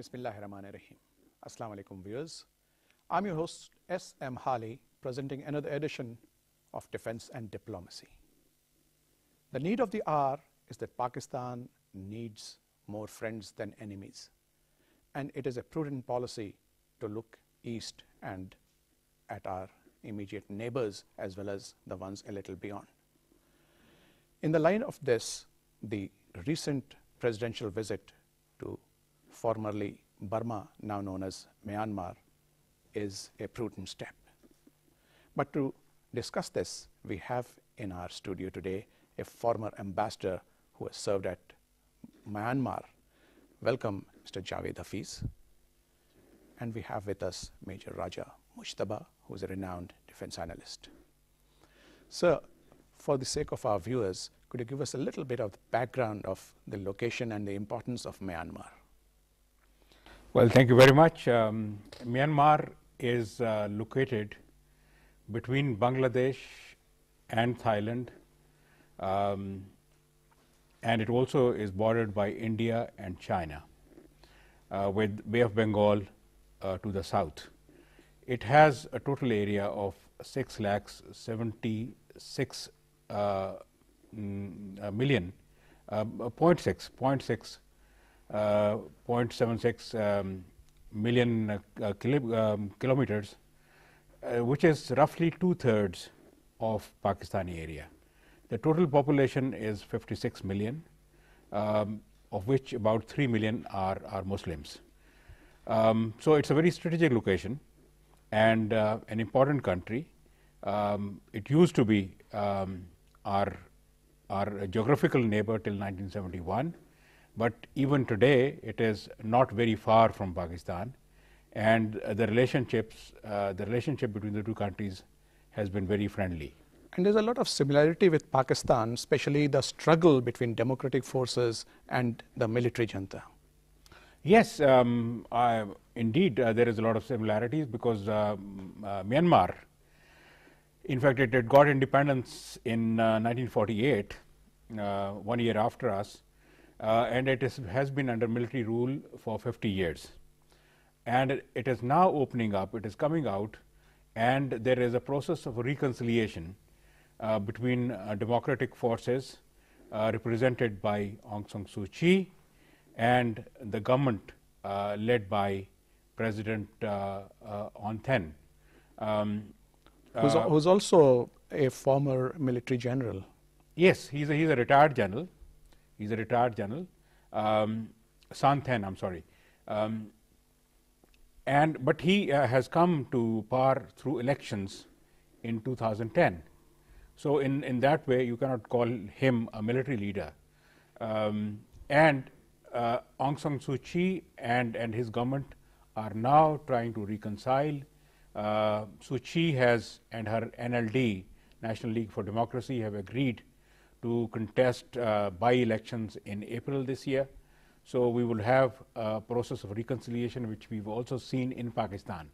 Bismillahirrahmanirrahim. Assalamu alaikum viewers. I'm your host S.M. Hali, presenting another edition of Defense and Diplomacy. The need of the hour is that Pakistan needs more friends than enemies, and it is a prudent policy to look east and at our immediate neighbors as well as the ones a little beyond. In the line of this, the recent presidential visit to formerly Burma, now known as Myanmar, is a prudent step. But to discuss this, we have in our studio today a former ambassador who has served at Myanmar. Welcome, Mr. Javed Hafiz. And we have with us Major Raja Mujtaba, who is a renowned defense analyst. Sir, for the sake of our viewers, could you give us a little bit of the background of the location and the importance of Myanmar? Well, thank you very much. Myanmar is located between Bangladesh and Thailand, and it also is bordered by India and China, with Bay of Bengal to the south. It has a total area of 6,76,000,000, 0.76 million kilometers, which is roughly 2/3 of Pakistani area. The total population is 56 million, of which about 3 million are Muslims. So it's a very strategic location and an important country. It used to be our geographical neighbor till 1971. But even today, it is not very far from Pakistan, and the relationship between the two countries has been very friendly. And there's a lot of similarity with Pakistan, especially the struggle between democratic forces and the military junta. Yes, indeed, there is a lot of similarities because Myanmar, in fact, it got independence in 1948, 1 year after us. And it has been under military rule for 50 years. And it is now opening up, it is coming out, and there is a process of reconciliation between democratic forces represented by Aung San Suu Kyi and the government led by President Aung San. Who's also a former military general. Yes, he's a retired general. He's a retired general, Sultan, I'm sorry. But he has come to power through elections in 2010. So in that way, you cannot call him a military leader. And Aung San Suu Kyi and his government are now trying to reconcile. Suu Kyi and her NLD, National League for Democracy, have agreed to contest by-elections in April this year. So we will have a process of reconciliation, which we've also seen in Pakistan.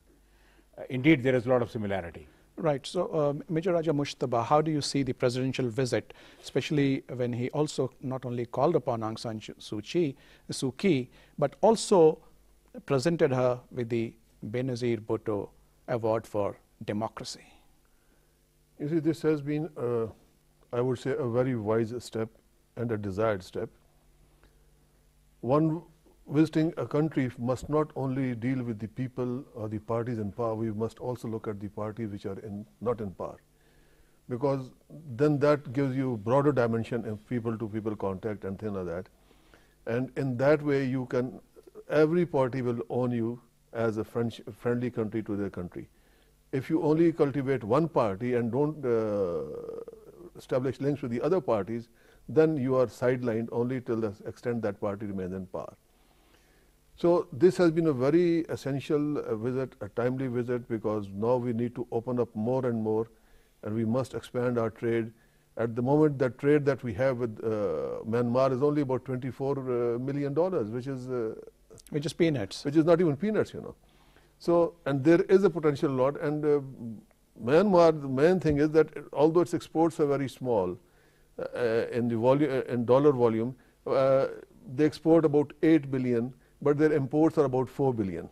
Indeed, there is a lot of similarity. Right. So, Major Raja Mujtaba, how do you see the presidential visit, especially when he also not only called upon Aung San Suu Kyi, but also presented her with the Benazir Bhutto Award for Democracy? You see, this has been I would say a very wise step and a desired step. One visiting a country must not only deal with the people or the parties in power, we must also look at the parties which are not in power, because then that gives you broader dimension in people-to-people contact and things like that. And in that way, you can, every party will own you as a friendly country to their country. If you only cultivate one party and don't establish links with the other parties, then you are sidelined only till the extent that party remains in power. So this has been a very essential visit, a timely visit, because now we need to open up more and more, and we must expand our trade. At the moment, the trade that we have with Myanmar is only about $24 million, which is peanuts. Which is not even peanuts, you know. So, and there is a potential lot, and Myanmar, the main thing is that although its exports are very small in the volume, in dollar volume, they export about 8 billion but their imports are about 4 billion.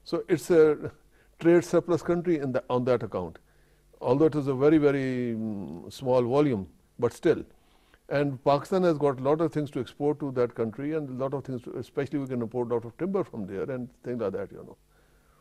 So it's a trade surplus country on that account, although it is a very, very small volume, but still. And Pakistan has got a lot of things to export to that country, and a lot of things, especially we can import a lot of timber from there and things like that,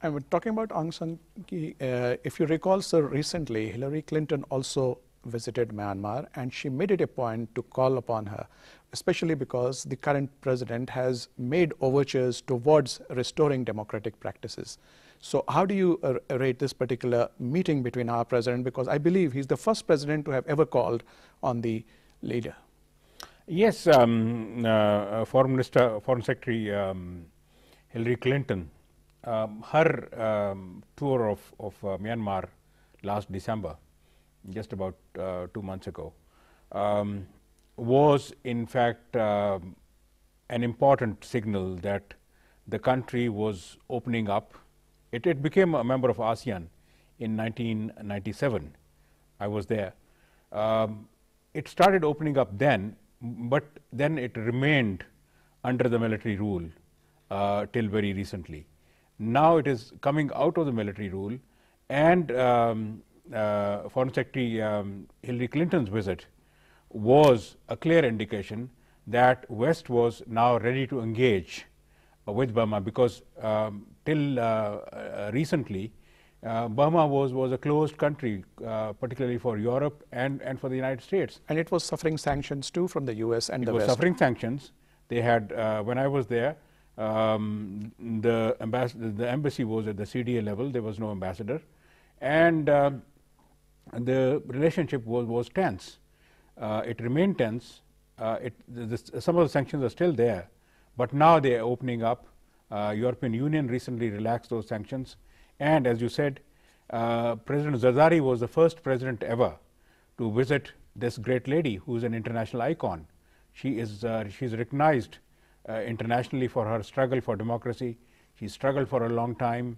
And we're talking about Aung San Suu Kyi. If you recall, sir, recently Hillary Clinton also visited Myanmar, and she made it a point to call upon her, especially because the current president has made overtures towards restoring democratic practices. So how do you rate this particular meeting between our president, because I believe he's the first president to have ever called on the leader? Yes, Foreign Secretary Hillary Clinton, her tour of Myanmar last December, just about 2 months ago, was in fact an important signal that the country was opening up. It became a member of ASEAN in 1997. I was there. It started opening up then, but then it remained under the military rule till very recently. Now it is coming out of the military rule, and Foreign Secretary Hillary Clinton's visit was a clear indication that West was now ready to engage with Burma, because till recently Burma was a closed country, particularly for Europe and for the United States. And it was suffering sanctions too from the US and the West. It was suffering sanctions. They had, when I was there, the embassy was at the CDA level. There was no ambassador, and the relationship was tense. It remained tense. Some of the sanctions are still there, but now they are opening up. European Union recently relaxed those sanctions, and as you said, President Zardari was the first president ever to visit this great lady, who is an international icon. She's recognized internationally for her struggle for democracy. She struggled for a long time.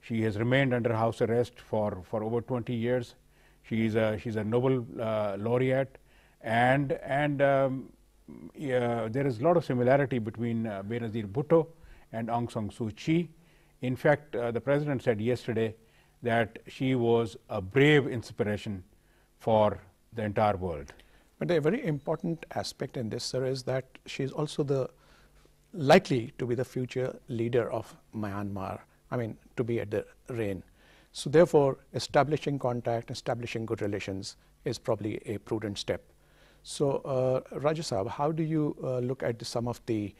She has remained under house arrest for over 20 years. She's a Nobel laureate, and there is a lot of similarity between Benazir Bhutto and Aung San Suu Kyi. In fact, the president said yesterday that she was a brave inspiration for the entire world. But a very important aspect in this, sir, is that she is also likely to be the future leader of Myanmar, to be at the reign. So therefore, establishing contact, establishing good relations is probably a prudent step. So Raja Sahab, how do you look at some of the,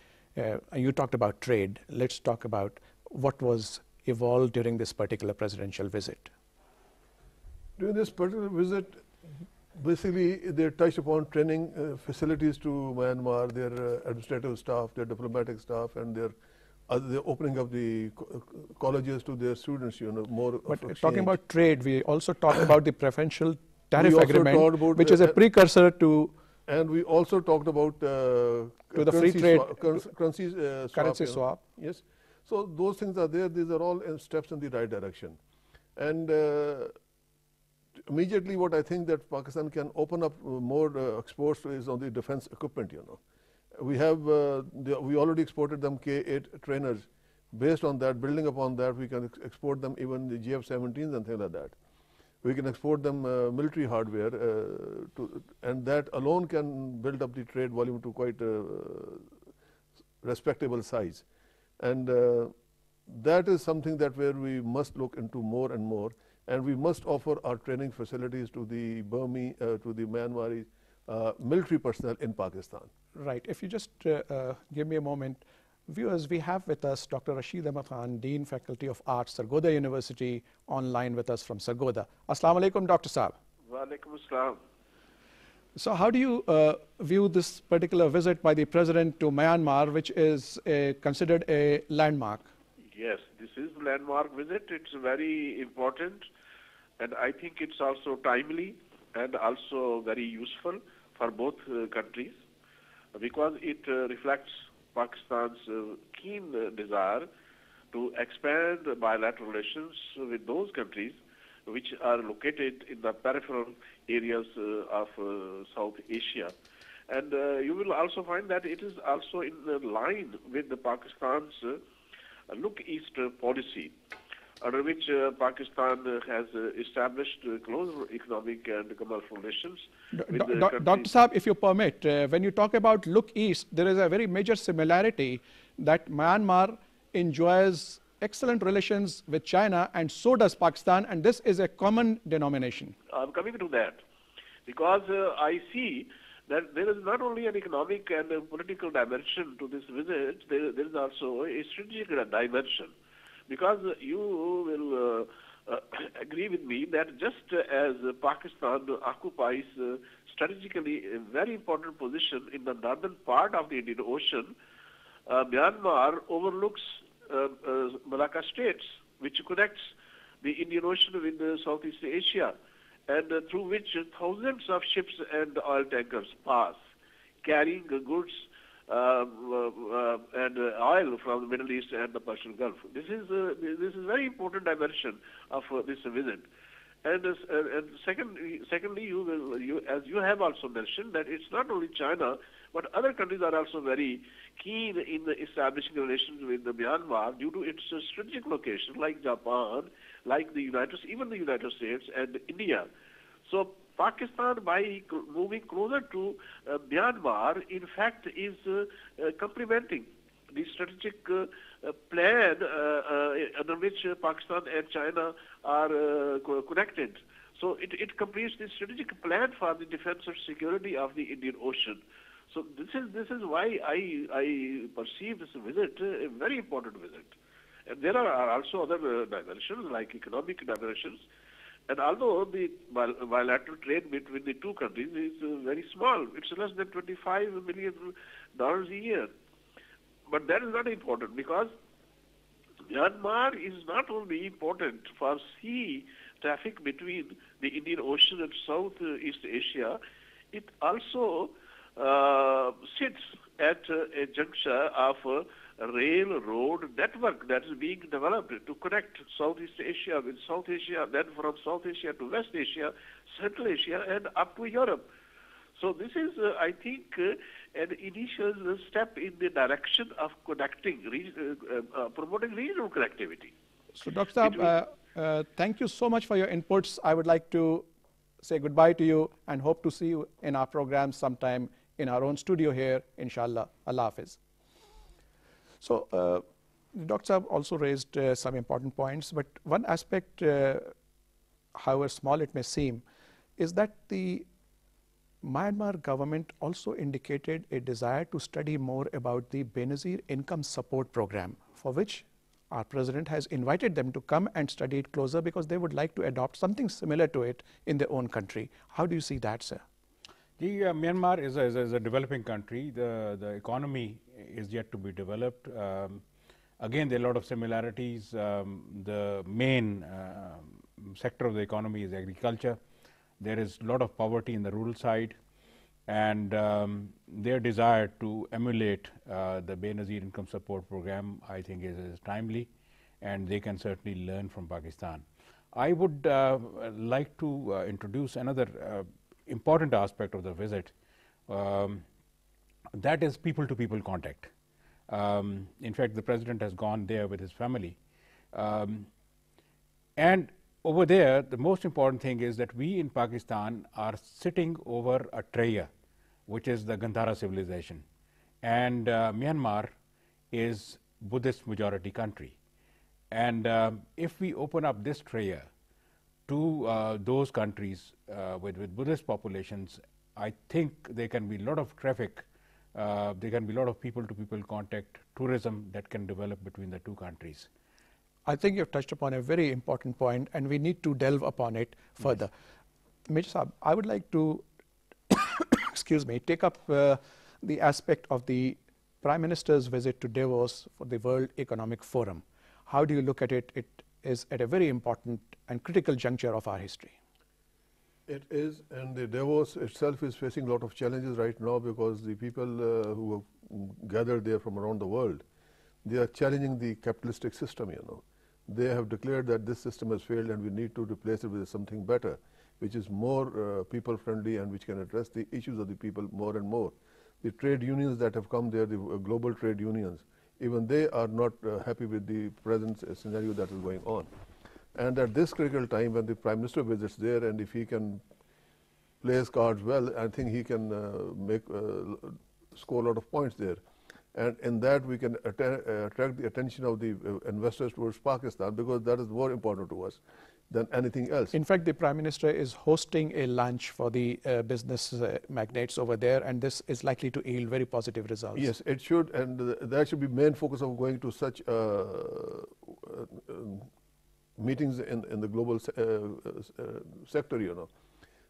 you talked about trade, let's talk about what was evolved during this particular presidential visit. During this particular visit, basically they touched upon training facilities to Myanmar, their administrative staff, their diplomatic staff, and they're opening up the colleges to their students, more. But talking about trade, we also talked about the preferential tariff agreement, which is a precursor to. And we also talked about to the free trade currency swap. Yes, so those things are there. These are all steps in the right direction, and immediately what I think that Pakistan can open up more exports is on the defense equipment. We have we already exported them K-8 trainers. Based on that, building upon that, we can export them even the GF-17s and things like that. We can export them military hardware, and that alone can build up the trade volume to quite a respectable size. And that is something that where we must look into more and more, and we must offer our training facilities to the Burmese, to the Myanmari military personnel in Pakistan. Right. If you just give me a moment. Viewers, we have with us Dr. Rashid Ahmad Khan, Dean Faculty of Arts, Sargodha University, online with us from Sargodha. Assalamu alaikum, Dr. Saab. Wa alaikum assalam. So how do you view this particular visit by the President to Myanmar, which is considered a landmark? Yes, this is a landmark visit. It's very important, and I think it's also timely and also very useful for both countries, because it reflects Pakistan's keen desire to expand bilateral relations with those countries which are located in the peripheral areas of South Asia. And you will also find that it is also in line with the Pakistan's Look East policy, under which Pakistan has established close economic and commercial relations with the countries. Dr. Saab, if you permit, when you talk about Look East, there is a very major similarity that Myanmar enjoys excellent relations with China, and so does Pakistan, and this is a common denomination. I'm coming to that, because I see that there is not only an economic and political dimension to this visit, there is also a strategic dimension. Because you will agree with me that just as Pakistan occupies strategically a very important position in the northern part of the Indian Ocean, Myanmar overlooks Malacca states, which connects the Indian Ocean with Southeast Asia, and through which thousands of ships and oil tankers pass, carrying goods and oil from the Middle East and the Persian Gulf. This is very important dimension of this visit. And secondly, as you have also mentioned, that it's not only China, but other countries are also very keen in establishing relations with Myanmar due to its strategic location, like Japan, like even the United States and India. So Pakistan, by moving closer to Myanmar, in fact, is complementing the strategic plan under which Pakistan and China are connected. So it completes the strategic plan for the defense and security of the Indian Ocean. So this is why I perceive this visit a very important visit. And there are also other dimensions, like economic dimensions. And although the bilateral trade between the two countries is very small, it's less than $25 million a year. But that is not important, because Myanmar is not only important for sea traffic between the Indian Ocean and Southeast Asia, it also sits at a juncture of a railroad network that is being developed to connect Southeast Asia with South Asia, then from South Asia to West Asia, Central Asia, and up to Europe. So this is, I think, an initial step in the direction of connecting, promoting regional connectivity. So, Dr. Saab, thank you so much for your inputs. I would like to say goodbye to you and hope to see you in our program sometime in our own studio here, inshallah. Allah Hafiz. So, Dr. Saab also raised some important points, but one aspect, however small it may seem, is that the Myanmar government also indicated a desire to study more about the Benazir Income Support Program, for which our president has invited them to come and study it closer, because they would like to adopt something similar to it in their own country. How do you see that, sir? Myanmar is a developing country. The economy is yet to be developed. Again, there are a lot of similarities. The main sector of the economy is agriculture. There is a lot of poverty in the rural side, and their desire to emulate the Benazir Income Support Program, I think, is timely, and they can certainly learn from Pakistan. I would like to introduce another important aspect of the visit, that is people-to-people contact. In fact, the president has gone there with his family, and over there, the most important thing is that we in Pakistan are sitting over a treya, which is the Gandhara civilization, and Myanmar is Buddhist majority country, and if we open up this treya to those countries with Buddhist populations, I think there can be a lot of traffic, there can be a lot of people-to-people contact, tourism that can develop between the two countries. I think you've touched upon a very important point, and we need to delve upon it further. Major Saab, I would like to excuse me, take up the aspect of the Prime Minister's visit to Davos for the World Economic Forum. How do you look at it? It is at a very important and critical juncture of our history. It is, and the Davos itself is facing a lot of challenges right now, because the people who have gathered there from around the world, they are challenging the capitalistic system, They have declared that this system has failed and we need to replace it with something better. which is more people friendly and which can address the issues of the people more and more. The trade unions that have come there, the global trade unions, even they are not happy with the present scenario that is going on. And at this critical time when the Prime Minister visits there, and if he can play his cards well, I think he can score a lot of points there. And in that we can attract the attention of the investors towards Pakistan, because that is more important to us than anything else. In fact, the Prime Minister is hosting a lunch for the business magnates over there, and this is likely to yield very positive results. Yes, it should, and that should be main focus of going to such meetings in the global sector, you know.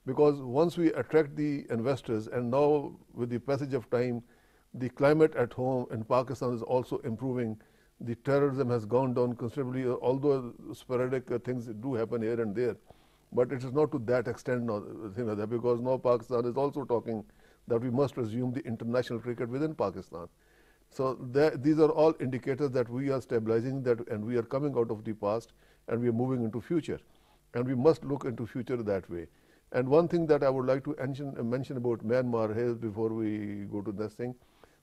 Because once we attract the investors, and now with the passage of time, the climate at home in Pakistan is also improving. The terrorism has gone down considerably, although sporadic things do happen here and there. But it is not to that extent now, because now Pakistan is also talking that we must resume the international cricket within Pakistan. So these are all indicators that we are stabilizing that, and we are coming out of the past and we are moving into future. And we must look into future that way. And one thing that I would like to mention about Myanmar here before we go to this thing,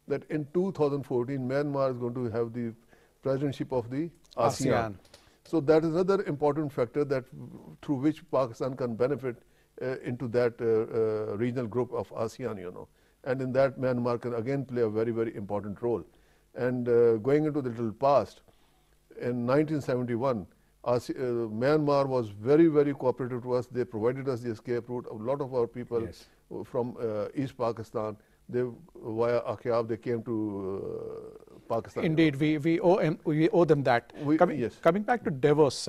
that in 2014, Myanmar is going to have the presidency of the ASEAN. So that is another important factor that through which Pakistan can benefit into that regional group of ASEAN, you know. And in that, Myanmar can again play a very, very important role. And going into the little past, in 1971, Myanmar was very, very cooperative to us. They provided us the escape route. A lot of our people from East Pakistan, they via Akyab, they came to Pakistan. Indeed, we owe them that. Coming back to Davos,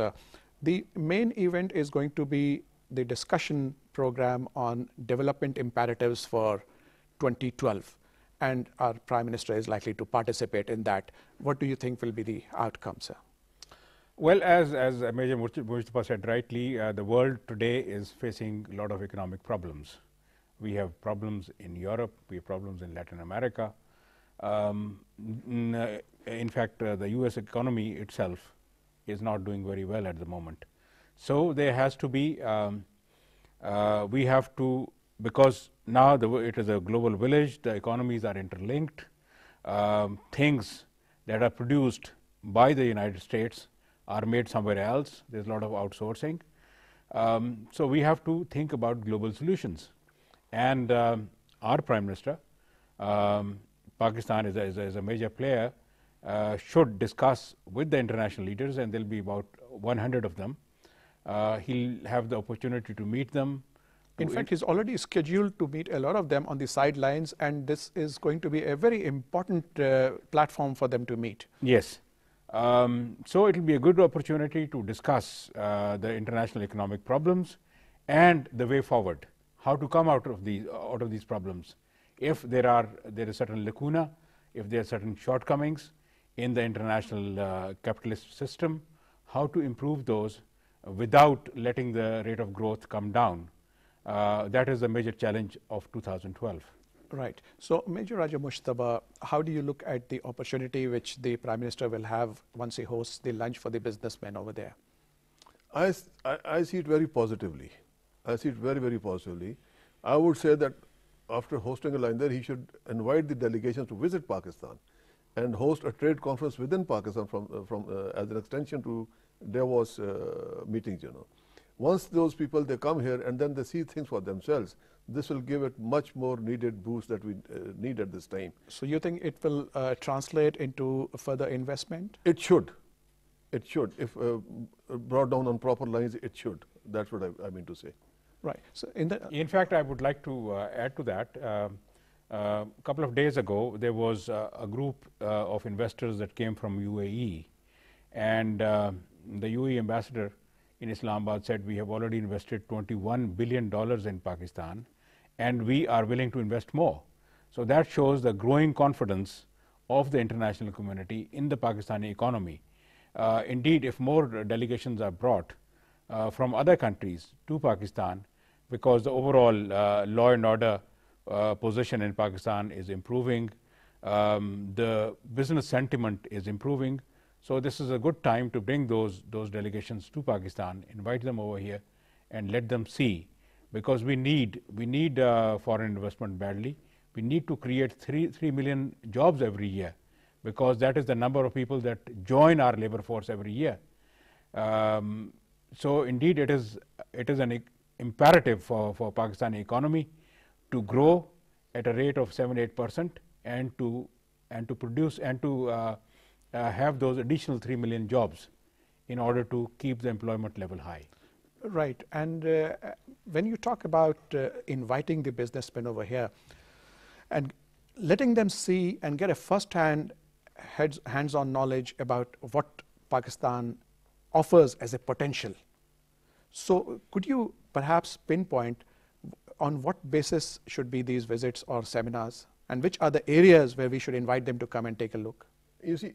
the main event is going to be the discussion program on development imperatives for 2012, and our Prime Minister is likely to participate in that. What do you think will be the outcome, sir? Well, as Major Mujtaba said rightly, the world today is facing a lot of economic problems. We have problems in Europe, we have problems in Latin America. In fact, the US economy itself is not doing very well at the moment. So there has to be, we have to, because now it is a global village, the economies are interlinked, things that are produced by the United States are made somewhere else. There's a lot of outsourcing. So we have to think about global solutions. And our Prime Minister, Pakistan is a major player, should discuss with the international leaders, and there will be about 100 of them. He'll have the opportunity to meet them. In fact, he's already scheduled to meet a lot of them on the sidelines, and this is going to be a very important platform for them to meet. Yes. So it will be a good opportunity to discuss the international economic problems and the way forward, how to come out of these problems. If there is certain lacuna, if there are certain shortcomings in the international capitalist system, how to improve those without letting the rate of growth come down. That is the major challenge of 2012. Right. So, Major Raja Mujtaba, how do you look at the opportunity which the Prime Minister will have once he hosts the lunch for the businessmen over there? I see it very positively. I see it very, very positively. I would say that after hosting a lunch there, he should invite the delegations to visit Pakistan and host a trade conference within Pakistan as an extension to Davos meetings, you know. Once those people, they come here and then they see things for themselves, this will give it much more needed boost that we need at this time. So you think it will translate into further investment? It should. It should. If brought down on proper lines, it should. That's what I mean to say. Right. So in fact, I would like to add to that. A couple of days ago, there was a group of investors that came from UAE, and the UAE ambassador in Islamabad said, we have already invested $21 billion in Pakistan, and we are willing to invest more. So that shows the growing confidence of the international community in the Pakistani economy. Indeed, if more delegations are brought from other countries to Pakistan, because the overall law and order position in Pakistan is improving, the business sentiment is improving. So this is a good time to bring those delegations to Pakistan, invite them over here, and let them see because we need foreign investment badly. We need to create 3 million jobs every year, because that is the number of people that join our labor force every year. So indeed, it is an imperative for Pakistani economy to grow at a rate of 7-8% and to produce and to have those additional 3 million jobs in order to keep the employment level high. Right. And when you talk about inviting the businessmen over here and letting them see and get a first-hand hands-on knowledge about what Pakistan offers as a potential. So could you perhaps pinpoint on what basis should be these visits or seminars, and which are the areas where we should invite them to come and take a look? You see,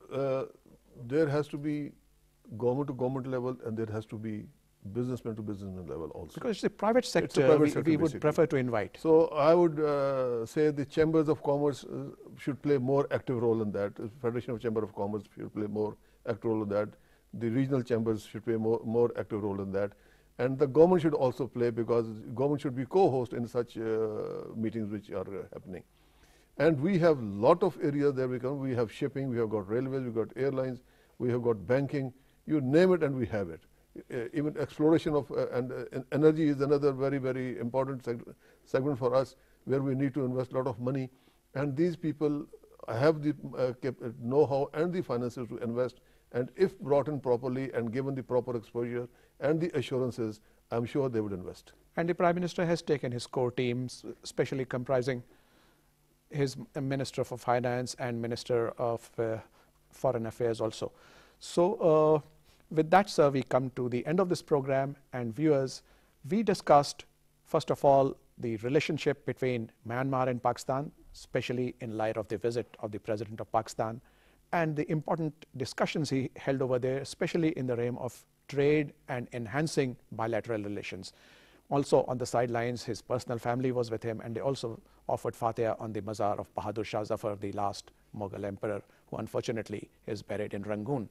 there has to be government to government level, and there has to be businessman to businessman level also. Because it's a private sector, It's a private sector we would basically. prefer to invite. So I would say the chambers of commerce should play more active role in that. The Federation of Chamber of Commerce should play more active role in that. The regional chambers should play more active role in that. And the government should also play, because government should be co-host in such meetings which are happening. And we have lot of areas there. We have shipping, we have got railways, we have got airlines, we have got banking. You name it, and we have it. Even exploration of and energy is another very, very important segment for us, where we need to invest a lot of money. And these people have the know-how and the finances to invest. And if brought in properly and given the proper exposure and the assurances, I'm sure they would invest. And the Prime Minister has taken his core teams, especially comprising his Minister for Finance and Minister of Foreign Affairs also. So with that, sir, we come to the end of this program. And viewers, we discussed, first of all, the relationship between Myanmar and Pakistan, especially in light of the visit of the President of Pakistan, and the important discussions he held over there, especially in the realm of trade and enhancing bilateral relations. Also on the sidelines, his personal family was with him, and they also offered Fatiha on the mazar of Bahadur Shah Zafar, the last Mughal emperor, who unfortunately is buried in Rangoon.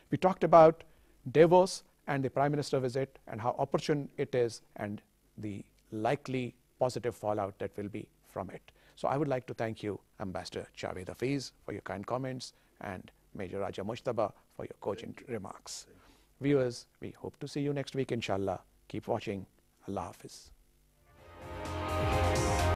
We talked about Davos and the Prime Minister visit and how opportune it is and the likely positive fallout that will be from it. So I would like to thank you, Ambassador Javed Hafiz, for your kind comments, and Major Raja Mujtaba for your cogent remarks. Viewers, we hope to see you next week, inshallah. Keep watching. Allah Hafiz.